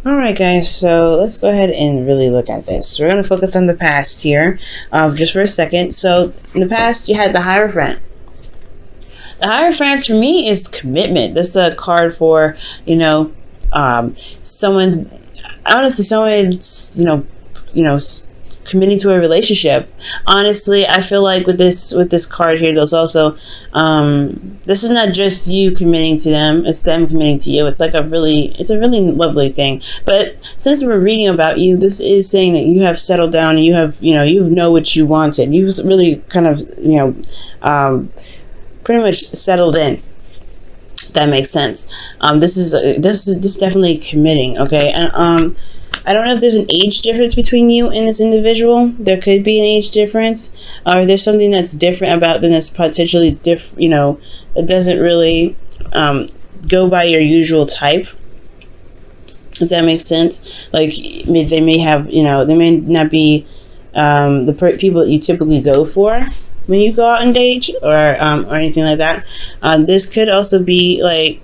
All right, guys, so let's go ahead and really look at this. So we're going to focus on the past here just for a second. So in the past, you had the Hierophant. The Hierophant for me is commitment. This is a card for, someone, honestly, someone's, committing to a relationship. Honestly, I feel like with this card here, there's also this is not just you committing to them, it's them committing to you. It's a really lovely thing. But since we're reading about you, this is saying that you have settled down and you know what you wanted. You've really kind of pretty much settled in. That makes sense. This is definitely committing. Okay. And I don't know if there's an age difference between you and this individual. There could be an age difference, or there's something that's different about them that's potentially different. It doesn't really go by your usual type. If that makes sense. Like they may have, they may not be the people that you typically go for when you go out and date, or anything like that. This could also be like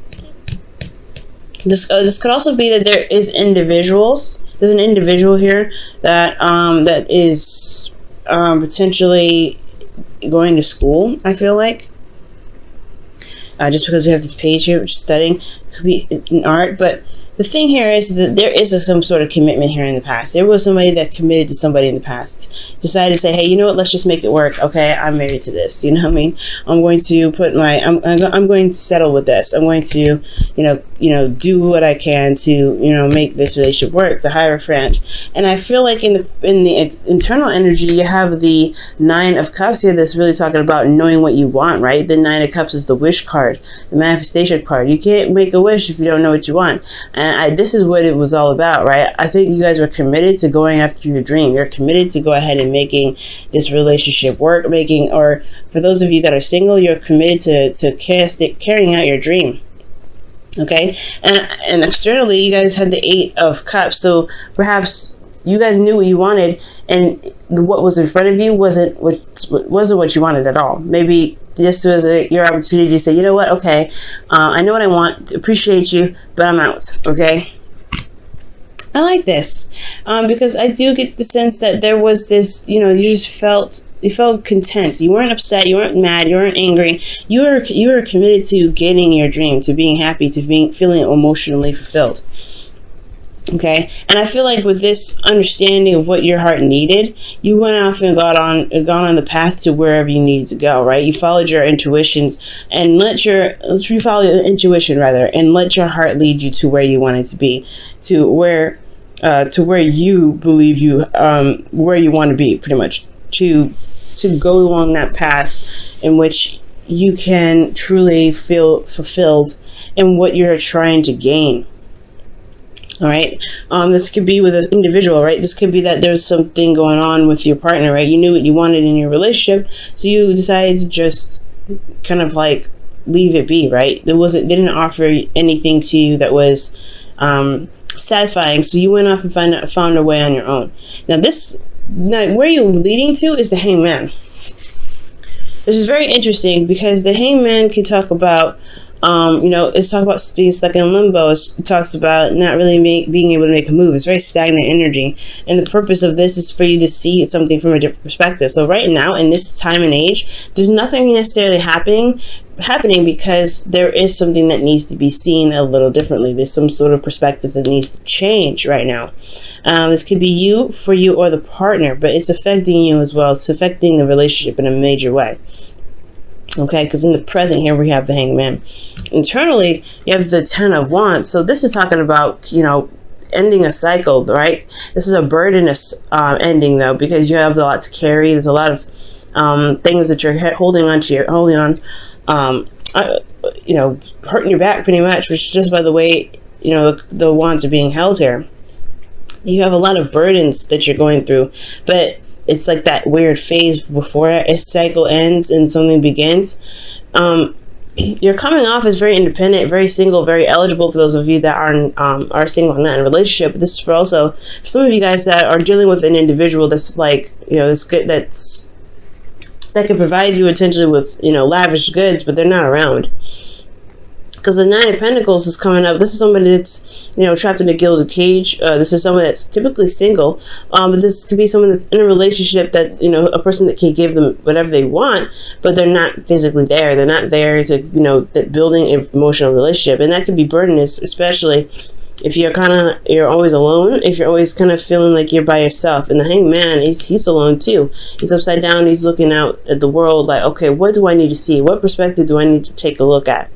this could also be that there is individuals. There's an individual here that that is potentially going to school. I feel like just because we have this page here, which is studying, could be in art, but. The thing here is that there is some sort of commitment here in the past. There was somebody that committed to somebody in the past. Decided to say, hey, you know what? Let's just make it work. Okay, I'm married to this. You know what I mean? I'm going to I'm going to settle with this. I'm going to, do what I can to, make this relationship work. The Hierophant. And I feel like in the internal energy, you have the Nine of Cups here. That's really talking about knowing what you want, right? The Nine of Cups is the wish card, the manifestation card. You can't make a wish if you don't know what you want. And this is what it was all about, right? I think you guys were committed to going after your dream. You're committed to go ahead and making this relationship work, or for those of you that are single, you're committed to carrying out your dream. Okay, and externally, you guys had the Eight of Cups, so perhaps you guys knew what you wanted, and what was in front of you wasn't what you wanted at all. Maybe this was your opportunity to say, you know what, okay, I know what I want, appreciate you, but I'm out, okay? I like this because I do get the sense that there was this, you felt content. You weren't upset, you weren't mad, you weren't angry. You were committed to getting your dream, to being happy, to feeling emotionally fulfilled. Okay, and I feel like with this understanding of what your heart needed, you went off and gone on the path to wherever you needed to go. Right, you followed your intuitions and let your intuition and let your heart lead you to where you wanted to be, to where you believe where you want to be, pretty much to go along that path in which you can truly feel fulfilled in what you're trying to gain. All right. This could be with an individual, right? This could be that there's something going on with your partner, right? You knew what you wanted in your relationship, so you decided to just kind of like leave it be, right? They didn't offer anything to you that was satisfying, so you went off and found a way on your own. Now where you're leading to is the Hangman. This is very interesting because the Hangman can talk about. It's talk about being stuck in limbo. It talks about not really being able to make a move. It's very stagnant energy. And the purpose of this is for you to see something from a different perspective. So right now, in this time and age, there's nothing necessarily happening because there is something that needs to be seen a little differently. There's some sort of perspective that needs to change right now. This could be you, for you, or the partner, but it's affecting you as well. It's affecting the relationship in a major way. Okay, because in the present here we have the Hangman. Internally, you have the Ten of Wands. So this is talking about, ending a cycle, right? This is a burdenous ending, though, because you have a lot to carry. There's a lot of things that you're holding on, hurting your back pretty much, which is just by the way, the wands are being held here. You have a lot of burdens that you're going through, but it's like that weird phase before a cycle ends and something begins. You're coming off as very independent, very single, very eligible for those of you that are single and not in a relationship. But this is for some of you guys that are dealing with an individual that's like, that's good, that can provide you potentially with, lavish goods, but they're not around. because the Nine of Pentacles is coming up. This is somebody that's, you know, trapped in a gilded cage. This is someone that's typically single. But this could be someone that's in a relationship that, you know, a person that can give them whatever they want, but they're not physically there. They're not there to, you know, building an emotional relationship. And that could be burdensome, especially if you're always alone, if you're always kind of feeling like you're by yourself. And the Hanged Man, he's alone too. He's upside down. He's looking out at the world like, okay, what do I need to see? What perspective do I need to take a look at?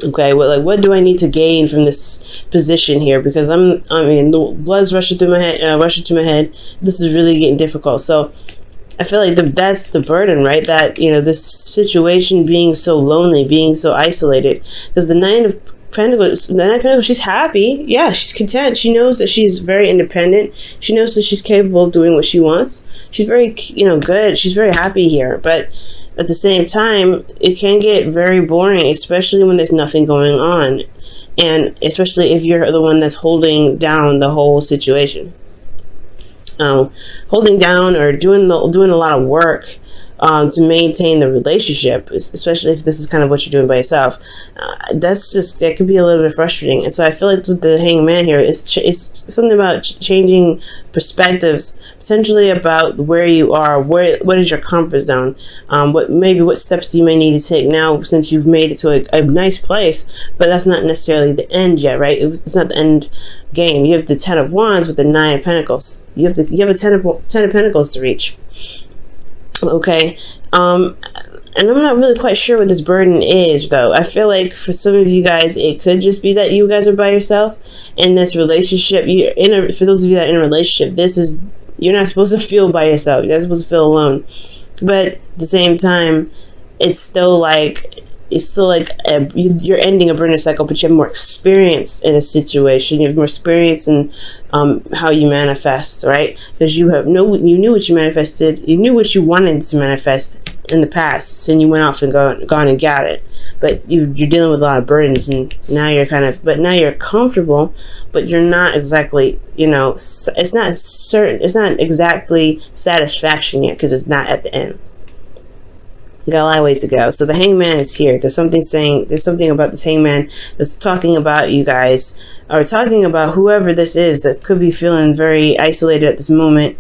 Okay, what do I need to gain from this position here? Because I mean, the blood's rushing through my head. This is really getting difficult. So I feel like that's the burden, right? That, you know, this situation being so lonely, being so isolated. Because the Nine of Pentacles, she's happy. Yeah, she's content. She knows that she's very independent. She knows that she's capable of doing what she wants. She's very, you know, good. She's very happy here. But at the same time, it can get very boring, especially when there's nothing going on. And especially if you're the one that's holding down the whole situation. Holding down or doing a lot of work to maintain the relationship, especially if this is kind of what you're doing by yourself. That could be a little bit frustrating. And so I feel like with the Hanged Man here, it's something about changing perspectives, potentially about where you are, what is your comfort zone, what steps you may need to take now since you've made it to a nice place, but that's not necessarily the end yet, right? It's not the end game. You have the Ten of Wands with the Nine of Pentacles. You have a Ten of Pentacles to reach. Okay, and I'm not really quite sure what this burden is, though. I feel like for some of you guys, it could just be that you guys are by yourself in this relationship. For those of you that are in a relationship, you're not supposed to feel by yourself. You're not supposed to feel alone. But at the same time, it's still like you're ending a burden cycle, but you have more experience in a situation. You have more experience in how you manifest, right? Because you knew what you manifested. You knew what you wanted to manifest in the past, and you went off and gone and got it. But you're dealing with a lot of burdens, and now you're comfortable, but you're not exactly, you know, it's not certain. It's not exactly satisfaction yet because it's not at the end. You got a lot of ways to go. So the Hanged Man is here. There's something about this Hanged Man that's talking about you guys, or talking about whoever this is that could be feeling very isolated at this moment,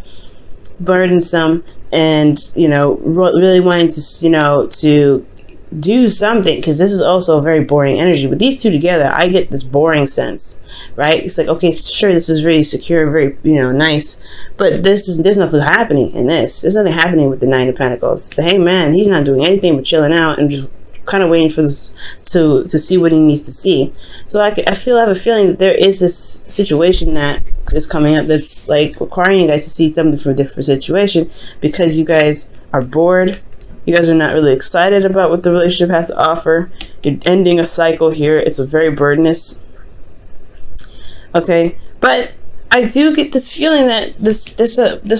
burdensome, and, you know, really wanting to, you know, to do something, because this is also a very boring energy. With these two together, I get this boring sense, right? It's like, okay, sure, this is really secure, very, you know, nice, but there's nothing happening in this. There's nothing happening with the Nine of Pentacles. The Hanged Man, he's not doing anything but chilling out and just kind of waiting for this to see what he needs to see. So I have a feeling that there is this situation that is coming up that's like requiring you guys to see something from a different situation, because you guys are bored. You guys are not really excited about what the relationship has to offer. You're ending a cycle here. It's a very burdenous. Okay, but I do get this feeling that this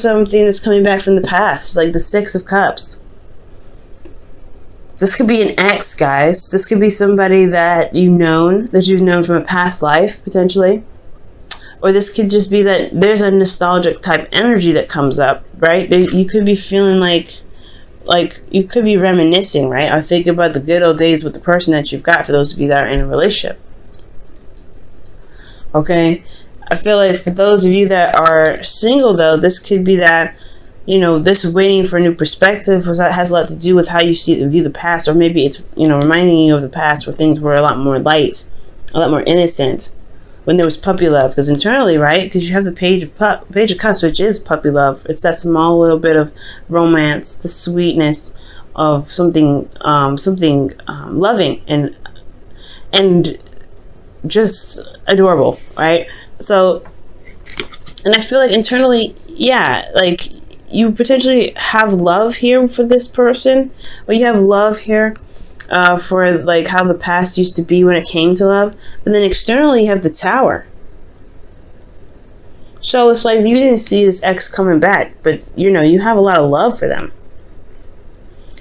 something that's coming back from the past, like the Six of Cups. This could be an ex, guys. This could be somebody that you've known from a past life, potentially. Or this could just be that there's a nostalgic type energy that comes up, right? You could be feeling like you could be reminiscing, right? Or think about the good old days with the person that you've got, for those of you that are in a relationship. Okay? I feel like for those of you that are single, though, this could be that, you know, this waiting for a new perspective has a lot to do with how you view the past, or maybe it's, you know, reminding you of the past where things were a lot more light, a lot more innocent, when there was puppy love. Because internally, right, because you have the Page of Cups, which is puppy love. It's that small little bit of romance, the sweetness of something loving and just adorable, right? So, and I feel like internally, yeah, like you potentially have love here for this person, or you have love here for like how the past used to be when it came to love. But then externally you have the Tower. So it's like you didn't see this ex coming back, but you know, you have a lot of love for them.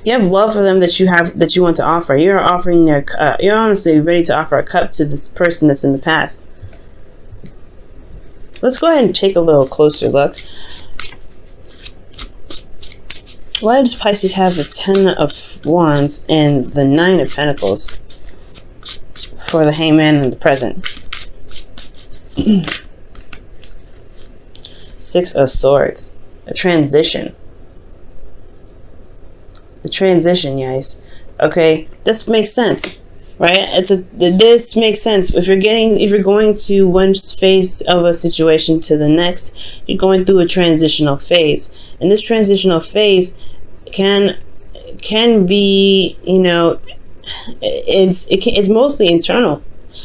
You have love for them that you want to offer. You're offering you're honestly ready to offer a cup to this person that's in the past. Let's go ahead and take a little closer look. Why does Pisces have the Ten of Wands and the Nine of Pentacles? for the Hangman in the present. Six of Swords. A transition. The transition, guys. Okay, this makes sense, right? This makes sense. If you're going to one phase of a situation to the next, you're going through a transitional phase, and this transitional phase can be, you know, it's mostly internal.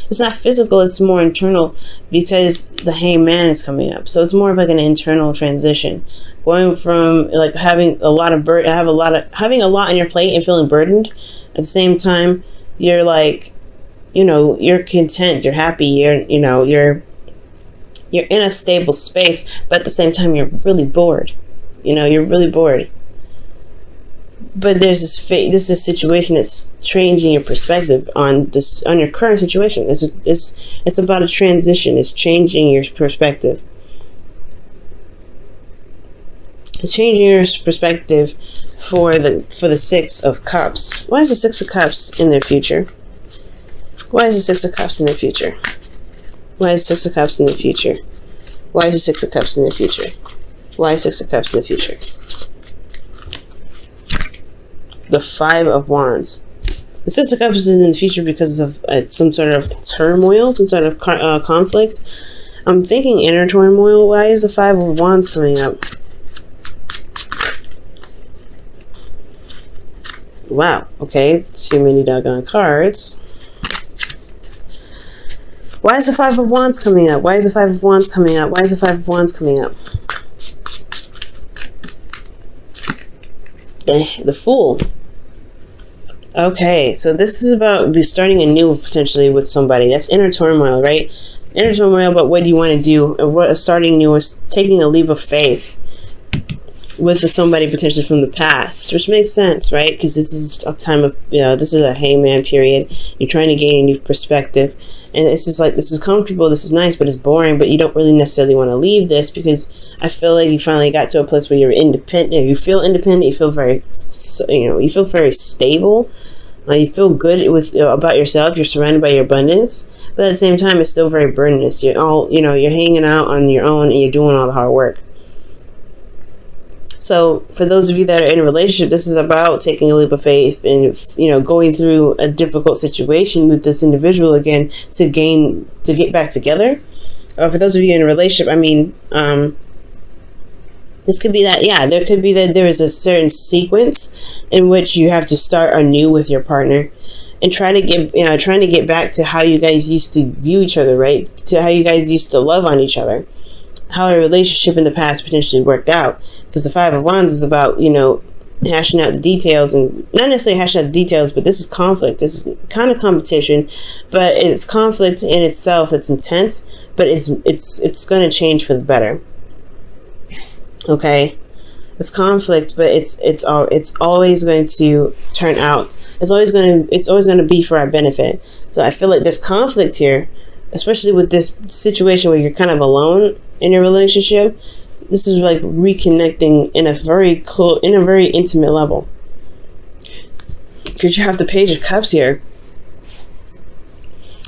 It's not physical, it's more internal, because the Hangman is coming up. So it's more of like an internal transition. Going from like having a lot on your plate and feeling burdened. At the same time, you're like, you know, you're content, you're happy, you're in a stable space, but at the same time you're really bored. You know, you're really bored. But there's this is a situation that's changing your perspective on your current situation. It's about a transition. It's changing your perspective. It's changing your perspective for the Six of Cups. Why is the Six of Cups in their future? Why is the Six of Cups in their future? Why is the Six of Cups in the future? Why is the Six of Cups in the future? Why is Six of Cups in the future? The Five of Wands. The Six of Cups is in the future because of some sort of turmoil, some sort of conflict. I'm thinking inner turmoil. Why is the Five of Wands coming up? Wow. Okay. Too many doggone cards. Why is the Five of Wands coming up? Why is the Five of Wands coming up? Why is the Five of Wands coming up? The Fool. Okay, so this is about starting anew potentially with somebody. That's inner turmoil, right? Inner turmoil about what do you want to do, and what starting new is taking a leap of faith with somebody potentially from the past, which makes sense, right? Because this is a time of, this is a Hangman period. You're trying to gain a new perspective, and this is comfortable, this is nice, but it's boring. But you don't really necessarily want to leave this, because I feel like you finally got to a place where you're independent. You feel independent. You feel very, you feel very stable. You feel good about yourself. You're surrounded by your abundance, but at the same time, it's still very burdensome. You're hanging out on your own, and you're doing all the hard work. So for those of you that are in a relationship, this is about taking a leap of faith and, going through a difficult situation with this individual again to get back together. For those of you in a relationship, this could be that, there could be that there is a certain sequence in which you have to start anew with your partner and trying to get back to how you guys used to view each other, right? To how you guys used to love on each other. How a relationship in the past potentially worked out, because the Five of Wands is about hashing out the details, and not necessarily hashing out the details, but this is conflict. This is kind of competition, but it's conflict in itself. It's intense, but it's going to change for the better. Okay, it's conflict, but it's always going to turn out. It's always going to be for our benefit. So I feel like there's conflict here, especially with this situation where you're kind of alone in your relationship. This is like reconnecting in a very intimate level. Because you have the Page of Cups here.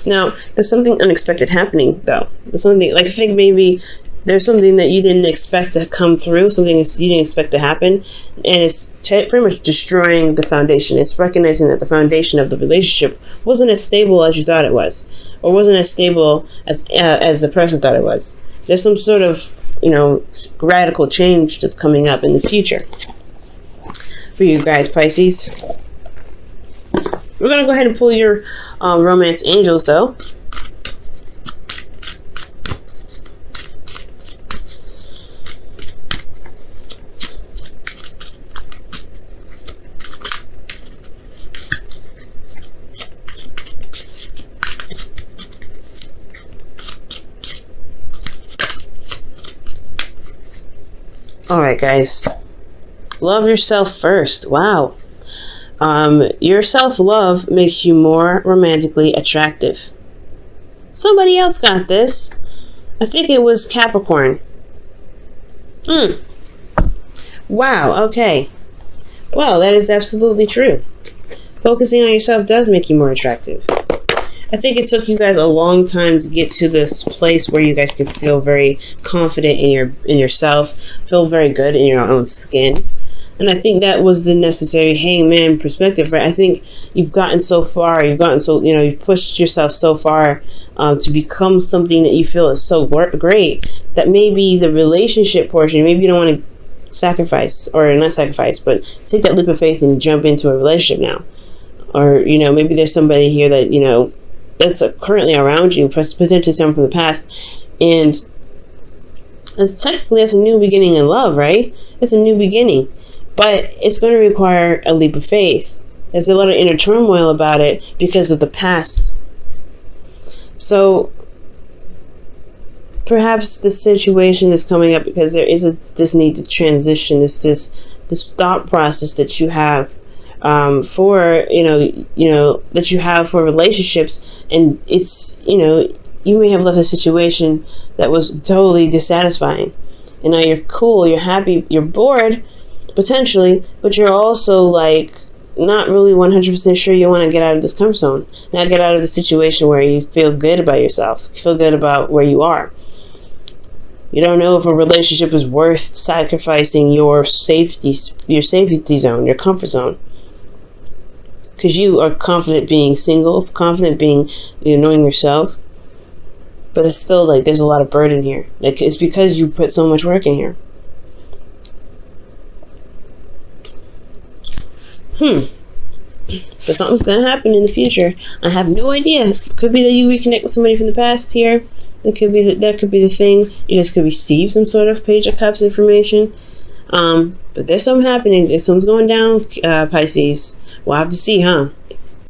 Now, there's something unexpected happening, though. There's something, like, I think maybe there's something that you didn't expect to come through, something you didn't expect to happen, and it's pretty much destroying the foundation. It's recognizing that the foundation of the relationship wasn't as stable as you thought it was, or wasn't as stable as the person thought it was. There's some sort of, radical change that's coming up in the future for you guys, Pisces. We're going to go ahead and pull your romance angels, though. Alright, guys. Love yourself first. Wow. Your self-love makes you more romantically attractive. Somebody else got this. I think it was Capricorn. Wow, okay. Well, that is absolutely true. Focusing on yourself does make you more attractive. I think it took you guys a long time to get to this place where you guys can feel very confident in yourself, feel very good in your own skin. And I think that was the necessary hangman perspective, right? I think you've gotten so far, you've pushed yourself so far to become something that you feel is so great that maybe the relationship portion, maybe you don't want to sacrifice, or not sacrifice, but take that leap of faith and jump into a relationship now. Or, maybe there's somebody here that, that's currently around you, potentially someone from the past, and technically that's a new beginning in love, right? It's a new beginning. But it's going to require a leap of faith. There's a lot of inner turmoil about it because of the past. So perhaps the situation is coming up because there is this need to transition, this thought process that you have for that you have for relationships, and it's you may have left a situation that was totally dissatisfying, and now you're cool, you're happy, you're bored. Potentially, but you're also like not really 100% sure you want to get out of this comfort zone. Now get out of the situation where you feel good about yourself, you feel good about where you are. You don't know if a relationship is worth sacrificing your safety zone, your comfort zone. Because you are confident being single, confident being knowing yourself. But it's still like there's a lot of burden here. Like it's because you put so much work in here. So something's gonna happen in the future. I have no idea. It could be that you reconnect with somebody from the past here. It could be that could be the thing. You just could receive some sort of Page of Cups information. But there's something happening. If something's going down, Pisces. We'll have to see, huh?